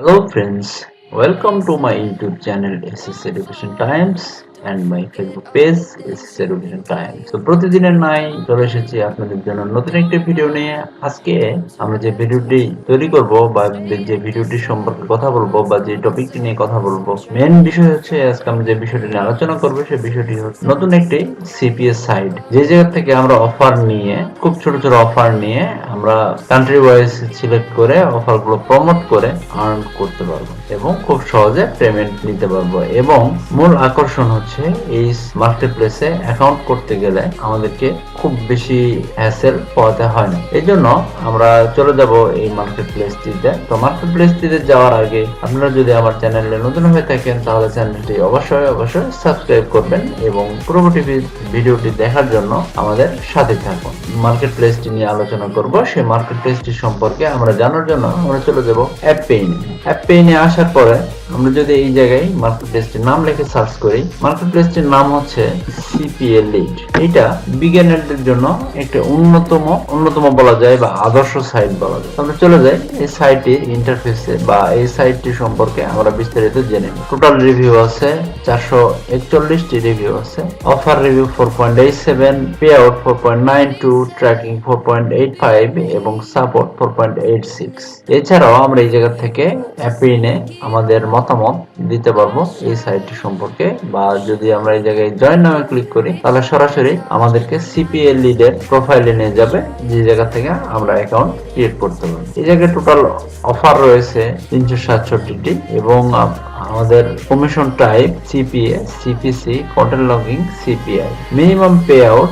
Hello friends, welcome to my YouTube channel SS Education Times and my Facebook page SS Education Times. So প্রতিদিনের নাই চলে এসেছি আপনাদের জন্য নতুন একটি ভিডিও নিয়ে। আজকে আমরা যে ভিডিওটি তৈরি করব বা যে ভিডিওটি সম্পর্কে কথা বলবো বা যে টপিকটি নিয়ে কথা বলবো, মেইন বিষয় হচ্ছে আজকে আমরা যে বিষয়টি নিয়ে আলোচনা করব সেই বিষয়টি হচ্ছে নতুন একটি সিপিএস সাইট, যে জায়গা থেকে আমরা অফার নিয়ে খুব ছোট ছোট অফার নিয়ে আমরা কান্ট্রি ওয়াইজ সিলেক্ট করে অফারগুলো প্রমোট করে আর্ন করতে পারবো এবং খুব সহজে পেমেন্ট নিতে পারবো। এবং মূল আকর্ষণ হচ্ছে এই মার্কেট প্লেসে অ্যাকাউন্ট করতে গেলে আমাদেরকে খুব বেশি হ্যাসেল পোহাতে হয় না। এই জন্য আমরা চলে যাব এই মার্কেট প্লেসটিতে। তো মার্কেট প্লেসটিতে যাওয়ার আগে আপনারা যদি আমার চ্যানেলে নতুন হয়ে থাকেন তাহলে চ্যানেলটি অবশ্যই সাবস্ক্রাইব করবেন এবং পরবর্তী ভিডিওটি দেখার জন্য আমাদের সাথে থাকুন। মার্কেট প্লেসটি নিয়ে আলোচনা করব। সেই মার্কেট প্লেসটি সম্পর্কে আমরা জানার জন্য আমরা চলে যাব অ্যাপ পেইনে। অ্যাপ পেইনে আসার পরে আমরা যদি এই জায়গায় মার্কেট প্লেসটির নাম লিখে সার্চ করি, মার্কেট প্লেসটির নাম হচ্ছে CPALead। এটা বিগিনারদের জন্য একটা অন্যতম বলা যায় বা আদর্শ সাইট বলা যায়। আমরা চলে যাই এই সাইটের ইন্টারফেসে বা এই সাইটটি সম্পর্কে আমরা বিস্তারিত জেনে নিই। টোটাল রিভিউ আছে 441টি রিভিউ আছে। Offer review 4.87, pay out 4.92, tracking 4.85 এবং সাপোর্ট 4.86। এছাড়াও আমরা এই জায়গা থেকে অ্যাপে আমাদের মতামত দিতে পারবো এই সাইটটি সম্পর্কে, বা যদি আমরা এই জায়গায় জয়েন নামে ক্লিক করি তাহলে সরাসরি আমাদেরকে CPALead এর প্রোফাইলে নিয়ে যাবে, যে জায়গা থেকে আমরা অ্যাকাউন্ট ক্রিয়েট করতে পারবো। এই জায়গায় টোটাল অফার রয়েছে 367টি এবং আমাদের commission type CPA, CPC, content logging, CPI। Minimum pay out,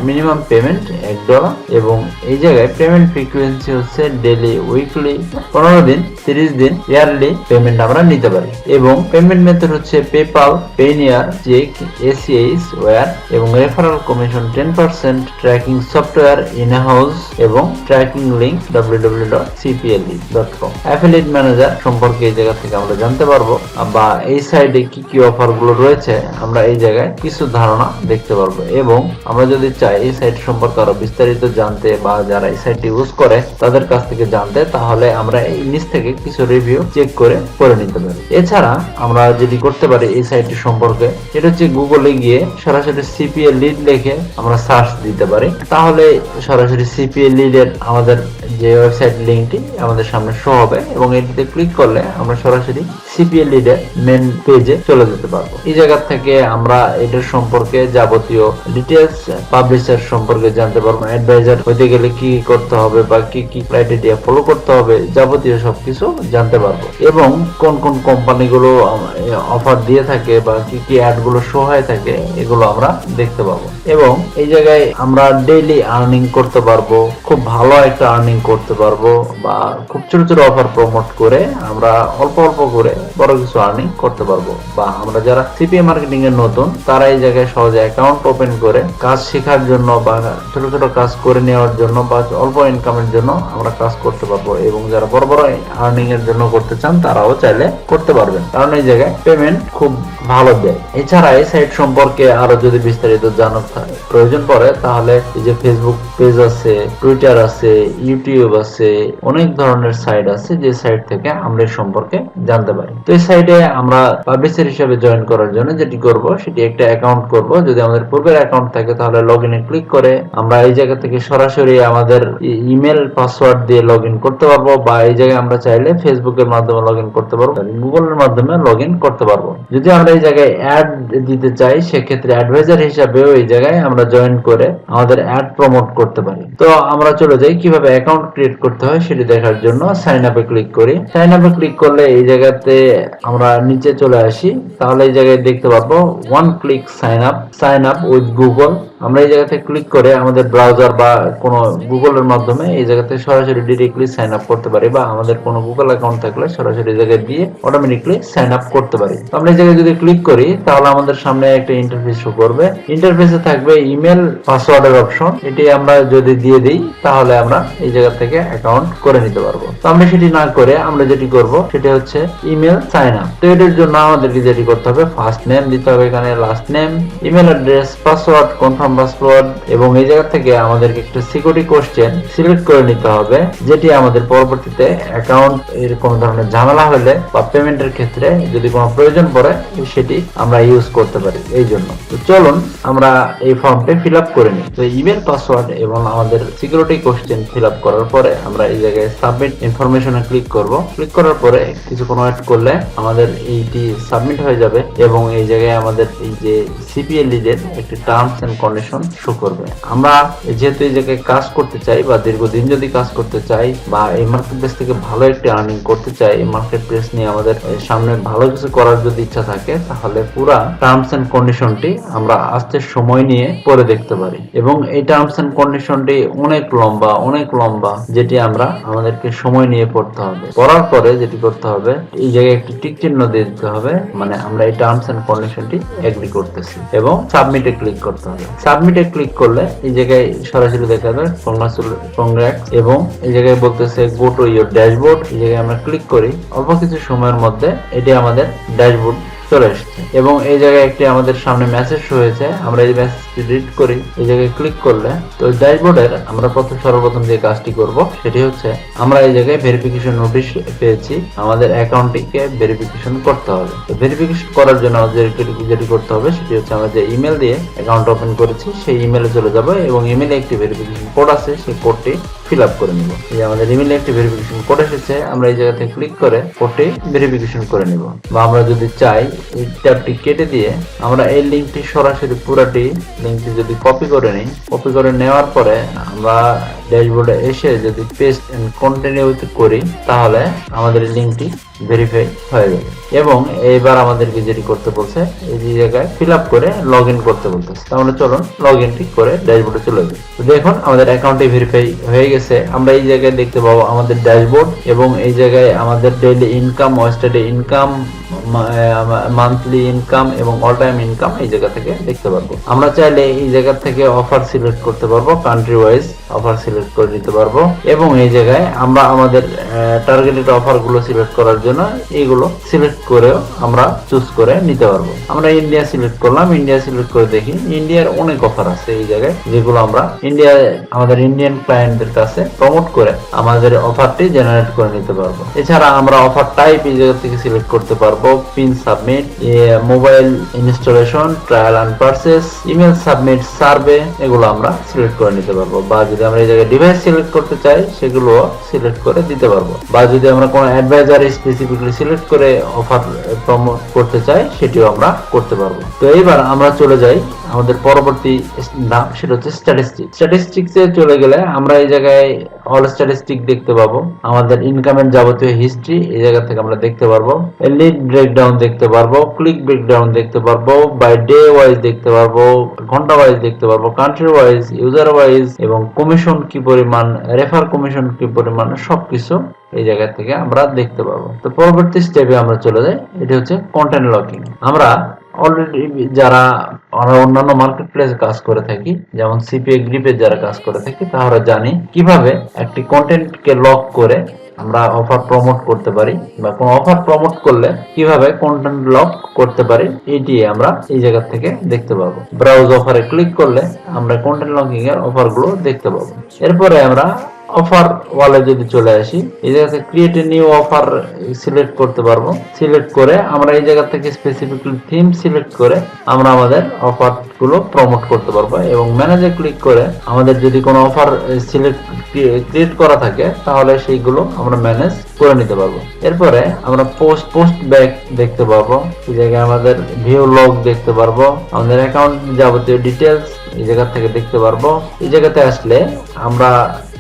minimum payment $1 এবং এই জায়গায় পেমেন্ট ফ্রিকোয়েন্সি হচ্ছে ডেইলি, উইকলি, 15 দিন, 30 দিন, ইয়ারলি পেমেন্ট আমরা নিতে পারি। এবং পেমেন্ট মেথড হচ্ছে PayPal, Payoneer, cheque, ACH, wire এবং referral commission 10%, tracking software in house এবং tracking link www.cpalead.com। Affiliate manager সম্পর্কে এই জায়গা থেকে আমরা জানতে পারবো, বা এই সাইডে কি কি অফার গুলো রয়েছে আমরা এই জায়গায় কিছু ধারণা দেখতে পারবো। এবং আমরা যদি চাই এই সাইট সম্পর্কে আরো বিস্তারিত জানতে বা যারা এই সাইটটি ইউজ করে তাদের কাছ থেকে জানতে, তাহলে আমরা এই নিচ থেকে কিছু রিভিউ চেক করে নিতে পারি। এছাড়া আমরা যেটি করতে পারি এই সাইটটি সম্পর্কে, এটা হচ্ছে গুগলে গিয়ে সরাসরি CPALead লিখে আমরা সার্চ দিতে পারি, তাহলে সরাসরি CPALead এর আমাদের যে ওয়েবসাইট লিংকটি আমাদের সামনে শো হবে এবং এটিতে ক্লিক করলে আমরা সরাসরি CPALead এর মেন পেজে চলে যেতে পারবো। এই জায়গা থেকে আমরা এটার সম্পর্কে যাবতীয় ডিটেইলস, পাবলিশার সম্পর্কে জানতে পারবো, অ্যাডভাইজার হইতে গেলে কি করতে হবে বা কি কি ক্রাইটেরিয়া ফলো করতে হবে, যাবতীয় সবকিছু জানতে পারবো। এবং কোন কোন কোম্পানিগুলো অফার দিয়ে থাকে বা কি কি অ্যাড গুলো শো হয়ে থাকে এগুলো আমরা দেখতে পাবো। এবং এই জায়গায় আমরা ডেইলি আর্নিং করতে পারবো, খুব ভালো একটা আর্নিং করতে পারবো, বা খুব ছোট ছোট অফার প্রমোট করে আমরা অল্প করে বড় কিছু আর্নিং করতে পারবো। বা আমরা যারা সিপিএ মার্কেটিং এর নতুন তারা এই জায়গায় সহজে অ্যাকাউন্ট ওপেন করে কাজ শেখার জন্য বা ছোট ছোট কাজ করে নেওয়ার জন্য বা অল্প ইনকামের জন্য আমরা কাজ করতে পারবো। এবং যারা বড় আর্নিং এর জন্য করতে চান তারাও চাইলে করতে পারবেন, কারণ এই জায়গায় পেমেন্ট খুব ভালো দেয়। এছাড়া এই সাইট সম্পর্কে আরো যদি বিস্তারিত জানার প্রয়োজন পড়ে তাহলে এই যে ফেসবুক পেজ আছে, টুইটার আছে, ইউটিউব আছে, অনেক ধরনের সাইট আছে যে সাইট থেকে আমরা এই সম্পর্কে জানতে পারি। তো এই সাইটে আমরা পাবলিশার হিসেবে জয়েন করার জন্য যেটি করব সেটি একটা অ্যাকাউন্ট করব। যদি আমাদের পূর্বের অ্যাকাউন্ট থাকে তাহলে লগইনে ক্লিক করে আমরা এই জায়গা থেকে সরাসরি আমাদের ইমেল পাসওয়ার্ড দিয়ে লগইন করতে পারবো, বা এই জায়গায় আমরা চাইলে ফেসবুকের মাধ্যমে লগইন করতে পারবো, গুগলের মাধ্যমে লগইন করতে পারবো। যদি আমরা এই জায়গায় অ্যাড দিতে চাই সেক্ষেত্রে অ্যাডভাইজার হিসেবেও এই জায়গায় আমরা জয়েন করে আমাদের অ্যাড প্রমোট করতে পারি। তো আমরা চলে যাই কিভাবে অ্যাকাউন্ট ক্রিয়েট করতে হয় সেটি দেখার জন্য সাইন আপে ক্লিক করি। সাইন আপে ক্লিক করলে এই জায়গাতে আমরা নিচে চলে আসি, তাহলে এই জায়গায় দেখতে পাবো one click sign up with Google. আমরা এই জায়গাতে ক্লিক করে আমাদের ব্রাউজার বা কোনো গুগলের মাধ্যমে এই জায়গাতে সরাসরি ডিরেক্টলি সাইন আপ করতে পারি, বা আমাদের কোনো গুগল অ্যাকাউন্ট থাকলে সরাসরি এই জায়গায় দিয়ে অটোমেটিকলি সাইন আপ করতে পারি। আমরা এই জায়গায় যদি ক্লিক করি তাহলে আমাদের সামনে একটা ইন্টারফেস শো করবে। ইন্টারফেসে থাকবে ইমেল পাসওয়ার্ডের অপশন, এটি আমরা যদি দিয়ে দিই তাহলে আমরা এই জায়গা থেকে অ্যাকাউন্ট করে নিতে পারবো। তো আমরা সেটি না করে আমরা যেটি করব সেটা হচ্ছে ইমেল সাইন আপ। তো এটার জন্য আমাদেরকে যেটি করতে হবে, ফার্স্ট নেম দিতে হবে, এখানে last name, email address, password confirm password, এবং এই জায়গা থেকে আমাদেরকে একটা সিকিউরিটি কোশ্চেন সিলেক্ট করে নিতে হবে, যেটি আমাদের পরবর্তীতে অ্যাকাউন্ট এর কোনো ধরনের ঝামেলা হলে বা পেমেন্টের ক্ষেত্রে যদি কোনো প্রয়োজন পড়ে সেটি আমরা ইউজ করতে পারি। এই জন্য তো চলুন আমরা এই ফর্মটি ফিল আপ করে নিই। তো ইমেল পাসওয়ার্ড এবং আমাদের সিকিউরিটি কোশ্চেন ফিল আপ করার পরে আমরা এই জায়গায় সাবমিট ইনফরমেশনে ক্লিক করব। ক্লিক করার পরে কিছুক্ষণ ওয়েট করলে আমাদের এইটি সাবমিট হয়ে যাবে এবং এই জায়গায় আমাদের এই যে CPALead এর একটি টার্মস এন্ড কন্ডিশন শো করবে। আমরা যেহেতু এই জায়গায় কাজ করতে চাই বা দীর্ঘদিন যদি কাজ করতে চাই বা এই মার্কেট প্লেস থেকে ভালো একটি আর্নিং করতে চাই, এই মার্কেট প্লেস নিয়ে আমাদের সামনে ভালো কিছু করার যদি ইচ্ছা থাকে, তাহলে পুরা টার্মস এন্ড কন্ডিশনটি আমরা আস্তে সময় নিয়ে পড়ে দেখতে পারি। এবং এই টার্মস এন্ড কন্ডিশনটি অনেক লম্বা, যেটি আমরা আমাদেরকে সময় নিয়ে পড়তে হবে। পড়ার পরে যেটি করতে হবে, এই জায়গায় একটি টিক চিহ্ন দিয়ে দিতে হবে, মানে আমরা এই টার্মস এন্ড কন্ডিশনটি এগ্রি করতেছি, এবং সাবমিটে ক্লিক করতে হবে। সাবমিটে ক্লিক করলে এই জায়গায় সরাসরি দেখা যাবে কংগ্রাটস, এবং এই জায়গায় বলতেছে গো টু ইওর ড্যাশবোর্ড। এই জায়গায় আমরা ক্লিক করি, অল্প কিছু সময়ের মধ্যে এটি আমাদের ড্যাশবোর্ড চলে এসেছে এবং এই জায়গায় একটি আমাদের সামনে মেসেজ হয়েছে। আমরা এই মেসেজটি রিড করি। এই জায়গায় ক্লিক করলে তো ড্যাশবোর্ডের আমরা সর্বপ্রথম যে কাজটি করব সেটি হচ্ছে, আমরা এই জায়গায় ভেরিফিকেশন নোটিশ পেয়েছি, আমাদের অ্যাকাউন্টটিকে ভেরিফিকেশন করতে হবে। তো ভেরিফিকেশন করার জন্য যেটি করতে হবে সেটি হচ্ছে, আমরা যে ইমেল দিয়ে অ্যাকাউন্ট ওপেন করেছি সেই ইমেলে চলে যাব এবং ইমেলে একটি ভেরিফিকেশন কোড আছে, সেই কোডটি ফিল আপ করে নিব। এই আমাদের ইমেলে একটি ভেরিফিকেশন কোড এসেছে, আমরা এই জায়গাতে ক্লিক করে কোডটি ভেরিফিকেশন করে নিব। বা আমরা যদি চাই এই ট্যাবটি কেটে দিয়ে আমরা এই লিঙ্কটি সরাসরি পুরাটি লিঙ্কটি যদি কপি করে নিই, কপি করে নেওয়ার পরে আমরা ড্যাশবোর্ডে এসে যদি পেস্ট এন্ড কন্টিনিউ করি, তাহলে আমাদের লিঙ্কটি ভেরিফাই হয়ে যাবে। এবং এইবার আমাদেরকে যেটি করতে বলছে, এই জায়গায় ফিল আপ করে লগ ইন করতে বলতেছে। তাহলে চলুন লগ ইনটি করে ড্যাশবোর্ডে চলে যাই। তো দেখুন আমাদের অ্যাকাউন্টটি ভেরিফাই হয়ে গেছে। আমরা এই জায়গায় দেখতে পাবো আমাদের ড্যাশবোর্ড, এবং এই জায়গায় আমাদের daily income, yesterday income, monthly income এবং অল টাইম ইনকাম এই জায়গা থেকে দেখতে পারবো। আমরা চাইলে এই জায়গা থেকে অফার সিলেক্ট করতে পারবো, কান্ট্রি ওয়াইজ অফার সিলেক্ট করে দিতে পারবো, এবং এই জায়গায় আমরা আমাদের টার্গেটেড অফার গুলো সিলেক্ট করার জন্য এইগুলো সিলেক্ট করেও আমরা চুজ করে নিতে পারবো। আমরা ইন্ডিয়া সিলেক্ট করলাম, ইন্ডিয়া সিলেক্ট করে দেখি ইন্ডিয়ার অনেক অফার আছে এই জায়গায়, যেগুলো আমরা আমাদের ইন্ডিয়ান ক্লায়েন্টদের কাছে প্রমোট করে আমাদের অফারটি জেনারেট করে নিতে পারবো। এছাড়া আমরা অফার টাইপ এই জায়গা থেকে সিলেক্ট করতে পারবো, pin submit, mobile installation, trial and purchase, email submit, survey, এগুলো আমরা সিলেক্ট করে নিতে পারবো। বা যদি আমরা এই জায়গায় ডিভাইস সিলেক্ট করতে চাই, সেগুলো সিলেক্ট করে দিতে পারবো। বা যদি আমরা কোনো অ্যাডভাইজার স্পেসিফিকলি সিলেক্ট করে অফার প্রমোট করতে চাই, সেটিও আমরা করতে পারবো। তো এইবার আমরা চলে যাই আমাদের পরবর্তী ধাপ, সেটা হচ্ছে স্ট্যাটিস্টিক্সে চলে গেলে আমরা এই জায়গায় অল স্ট্যাটিস্টিক দেখতে পাবো, আমাদের ইনকামের যাবতীয় হিস্ট্রি এই জায়গা থেকে আমরা দেখতে পারবো, লিড ব্রেকডাউন দেখতে পারবো, ক্লিক ব্রেকডাউন দেখতে পারবো, বাই ডে ওয়াইজ দেখতে পারবো, ঘন্টা ওয়াইজ দেখতে পারবো, কান্ট্রি ওয়াইজ, ইউজার ওয়াইজ, এবং কমিশন কি পরিমাণ, রেফার কমিশন কি পরিমাণ, সবকিছু এই জায়গা থেকে আমরা দেখতে পাবো। তো পরবর্তী স্টেপে আমরা চলে যাই, এটি হচ্ছে কন্টেন্ট লকিং। আমরা অলরেডি যারা অন্যান্য মার্কেট প্লেসে কাজ করে থাকি, যেমন CPAgrip যারা কাজ করে থাকি, তারা জানি কিভাবে একটি কন্টেন্টকে লক করে আমরা অফার প্রমোট করতে পারি, বা কোন অফার প্রমোট করলে কিভাবে কন্টেন্ট লক করতে পারি, এটি আমরা এই জায়গা থেকে দেখতে পাবো। ব্রাউজ অফারে ক্লিক করলে আমরা কন্টেন্ট লকিং এর অফার গুলো দেখতে পাবো। এরপরে আমরা অফার ওয়ালে যদি চলে আসি, এই জায়গা থেকে create a new offer select করতে পারবো। সিলেক্ট করে আমরা এই জায়গা থেকে স্পেসিফিকলি থিম সিলেক্ট করে আমরা আমাদের অফার গুলো প্রমোট করতে পারবো, এবং ম্যানেজে ক্লিক করে আমাদের যদি কোনো অফার ক্রিয়েট করা থাকে, তাহলে সেইগুলো আমরা ম্যানেজ করে নিতে পারবো। এরপরে আমরা পোস্ট ব্যাক দেখতে পারবো, এই জায়গায় আমাদের ভিউ লগ দেখতে পারবো, আমাদের অ্যাকাউন্ট যাবতীয় ডিটেলস এই জায়গা থেকে দেখতে পারবো। এই জায়গাতে আসলে আমরা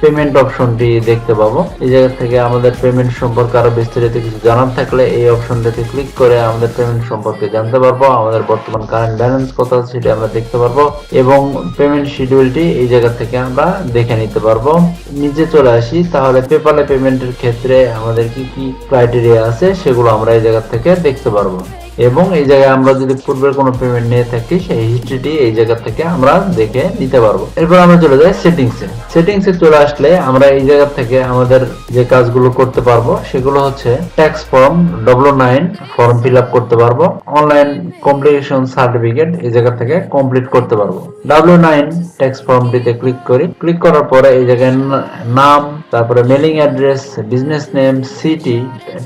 পেমেন্ট অপশনটি দেখতে পাবো। এই জায়গা থেকে আমাদের পেমেন্ট সম্পর্কে আরো বিস্তারিত কিছু জানার থাকলে এই অপশনটাতে ক্লিক করে আমাদের পেমেন্ট সম্পর্কে জানতে পারবো। আমাদের বর্তমান কারেন্ট ব্যালেন্স কত আছে সেটা আমরা দেখতে পারবো, এবং পেমেন্ট শিডিউলটি এই জায়গা থেকে আমরা দেখে নিতে পারবো। নিচে চলে আসি, তাহলে পেপালে পেমেন্টের ক্ষেত্রে আমাদের কি কি ক্রাইটেরিয়া আছে সেগুলো আমরা এই জায়গা থেকে দেখতে পারবো। এবং এই জায়গায় আমরা যদি পূর্বের কোনো পেমেন্ট নিয়ে থাকি সেই হিস্ট্রিটি এই জায়গা থেকে আমরা দেখে নিতে পারবো। এরপর আমরা চলে যাই সেটিংসে। সেটিংসে চলে আসলে আমরা এই জায়গা থেকে আমাদের যে কাজগুলো করতে পারবো সেগুলো হচ্ছে tax form W9 form fill up করতে পারবো, অনলাইন কমপ্লিটেশন সার্টিফিকেট এই জায়গা থেকে কমপ্লিট করতে পারবো। W9 ট্যাক্স ফর্মটিতে ক্লিক করি। ক্লিক করার পরে এই জায়গায় নাম, তারপরে mailing address, business name, city,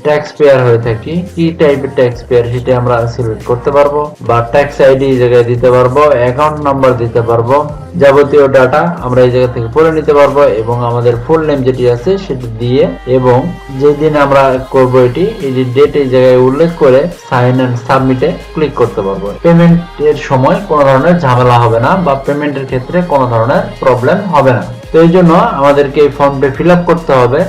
tax payer হয়ে থাকি কি টাইপের ট্যাক্স পেয়ার সেটা আমরা সিলেক্ট করতে পারবো, বা ট্যাক্স আইডি এই জায়গায় দিতে পারবো, অ্যাকাউন্ট নাম্বার দিতে পারবো। যাবতীয় ডাটা আমরা এই জায়গা থেকে পড়ে নিতে পারবো এবং আমাদের ফুল নেম যেটি আছে সেটি দিয়ে এবং যেদিন আমরা করবো এটি এই যে ডেট এই জায়গায় উল্লেখ করে সাইন এন্ড সাবমিটে ক্লিক করতে পারবো। পেমেন্টের সময় কোনো ধরনের ঝামেলা হবে না বা পেমেন্টের ক্ষেত্রে কোনো ধরনের প্রবলেম হবে না। তো এই জন্য আমাদেরকে এই ফর্মটি ফিল আপ করতে হবে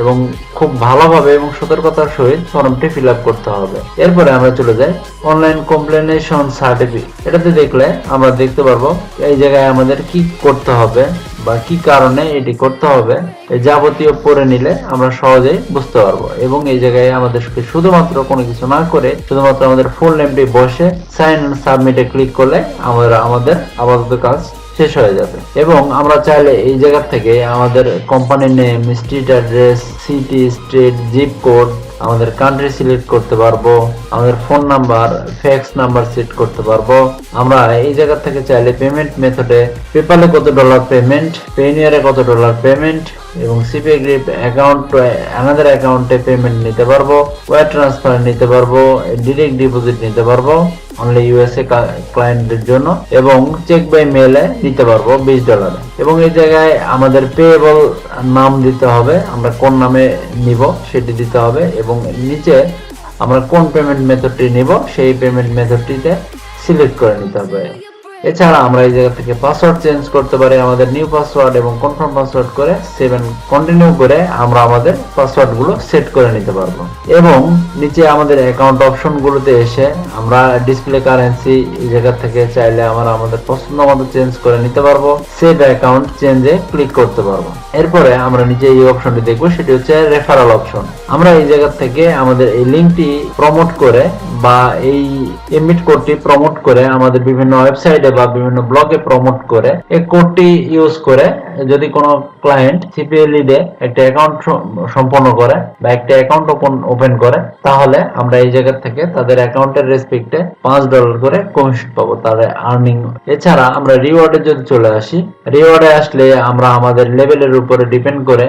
এবং খুব ভালোভাবে এবং সতর্কতার সহিত ফর্মটি ফিল আপ করতে হবে। এরপরে আমরা চলে যাই অনলাইন কমপ্লিটেশন সার্টিফিকেট। এটাতে দেখলে আমরা দেখতে পারবো এই জায়গায় আমাদের কি করতে হবে বা কি কারণে এটি করতে হবে, এই যাবতীয় পড়ে নিলে আমরা সহজেই বুঝতে পারবো। এবং এই জায়গায় আমাদের শুধুমাত্র কোনো কিছু না করে শুধুমাত্র আমাদের ফুল নেমটি বসে সাইন এন্ড সাবমিটে ক্লিক করলে আমরা আমাদের আপাতত কাজ শেষ হয়ে যাবে। এবং আমরা চাইলে এই জায়গা থেকে আমাদের কোম্পানির name, street address, city, state, zip code, আমাদের কান্ট্রি সিলেক্ট করতে পারবো, আমাদের phone number, fax number set করতে পারবো। আমরা এই জায়গা থেকে চাইলে পেমেন্ট মেথডে পেপালে কত ডলার পেমেন্ট, পেনিয়ারে কত ডলার পেমেন্ট এবং CPAgrip অ্যাকাউন্ট আমাদের অ্যাকাউন্টে পেমেন্ট নিতে পারবো, ওয়্যার ট্রান্সফার নিতে পারবো, ডিরেক্ট ডিপোজিট নিতে পারবো অনলি USA ক্লায়েন্টের জন্য এবং চেক বাই মেলে নিতে পারবো $20। এবং এই জায়গায় আমাদের পেয়েবল নাম দিতে হবে, আমরা কোন নামে নিব সেটি দিতে হবে এবং নিচে আমরা কোন পেমেন্ট মেথডটি নিব সেই পেমেন্ট মেথডটিতে সিলেক্ট করে নিতে হবে। এছাড়া আমরা এই জায়গা থেকে পাসওয়ার্ড চেঞ্জ করতে পারি, আমাদের নিউ পাসওয়ার্ড এবং কনফার্ম পাসওয়ার্ড করে সেভ এন্ড কন্টিনিউ করে আমরা আমাদের পাসওয়ার্ড গুলো সেট করে নিতে পারবো। এবং নিচে আমাদের অ্যাকাউন্ট অপশন গুলোতে এসে আমরা ডিসপ্লে কারেন্সি এই জায়গা থেকে চাইলে আমরা আমাদের পছন্দ মতো চেঞ্জ করে নিতে পারবো, সেভ অ্যাকাউন্ট চেঞ্জে ক্লিক করতে পারবো। এরপরে আমরা নিচে এই অপশনটি দেখবো, সেটি হচ্ছে রেফারাল অপশন। আমরা এই জায়গা থেকে আমাদের এই লিঙ্কটি প্রমোট করে বা এই এমিট কোডটি প্রমোট করে আমাদের বিভিন্ন ওয়েবসাইটে বা বিভিন্ন ব্লগে প্রমোট করে এই কোডটি ইউজ করে যদি কোনো ক্লায়েন্ট CPALead এ একটা অ্যাকাউন্ট সম্পন্ন করে বা একটা অ্যাকাউন্ট ওপেন করে তাহলে আমরা এই জায়গা থেকে তাদের অ্যাকাউন্টের রেসপেক্টে $5 করে কমিশন পাবো তাদের আর্নিং। এছাড়া আমরা রিওয়ার্ডে যদি চলে আসি, রিওয়ার্ডে আসলে আমরা আমাদের লেভেলের উপরে ডিপেন্ড করে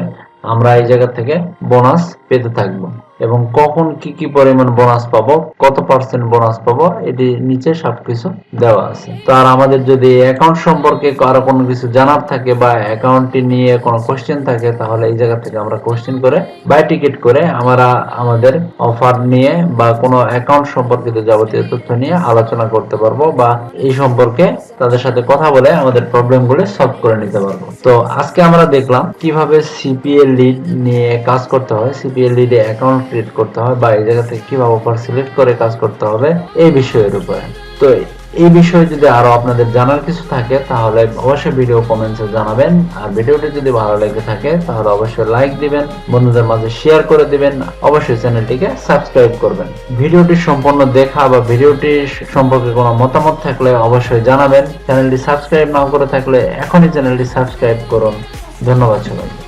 আমরা এই জায়গা থেকে বোনাস পেতে থাকবো এবং কখন কি কি পরিমাণ বোনাস পাবো, কত পার্সেন্ট বোনাস পাবো এটি নিচে সবকিছু দেওয়া আছে। তো আর আমাদের যদি অ্যাকাউন্ট সম্পর্কে আরো কোনো কিছু জানার থাকে বা অ্যাকাউন্টটি নিয়ে কোনো কোশ্চেন থাকে তাহলে এই জায়গা থেকে আমরা কোশ্চেন করে বাই টিকেট করে আমরা আমাদের অফার নিয়ে বা কোনো অ্যাকাউন্ট সম্পর্কিত যাবতীয় তথ্য নিয়ে আলোচনা করতে পারবো বা এই সম্পর্কে তাদের সাথে কথা বলে আমাদের প্রবলেমগুলো সলভ করে নিতে পারবো। তো আজকে আমরা দেখলাম কিভাবে CPALead নিয়ে কাজ করতে হয়, CPALead এ অ্যাকাউন্ট ক্রিয়েট করতে হয় বা এই জায়গা থেকে কিভাবে অফার সিলেক্ট করে কাজ করতে হবে এই বিষয়ের উপরে। তো এই বিষয়ে যদি আরো আপনাদের জানার কিছু থাকে তাহলে অবশ্যই ভিডিও কমেন্টসে জানাবেন। আর ভিডিওটি যদি ভালো লেগে থাকে তাহলে অবশ্যই লাইক দিবেন, বন্ধুদের মাঝে শেয়ার করে দিবেন, অবশ্যই চ্যানেলটিকে সাবস্ক্রাইব করবেন। ভিডিওটি সম্পূর্ণ দেখা বা ভিডিওটি সম্পর্কে কোনো মতামত থাকলে অবশ্যই জানাবেন। চ্যানেলটি সাবস্ক্রাইব না করে থাকলে এখনই চ্যানেলটি সাবস্ক্রাইব করুন। ধন্যবাদ সবাই।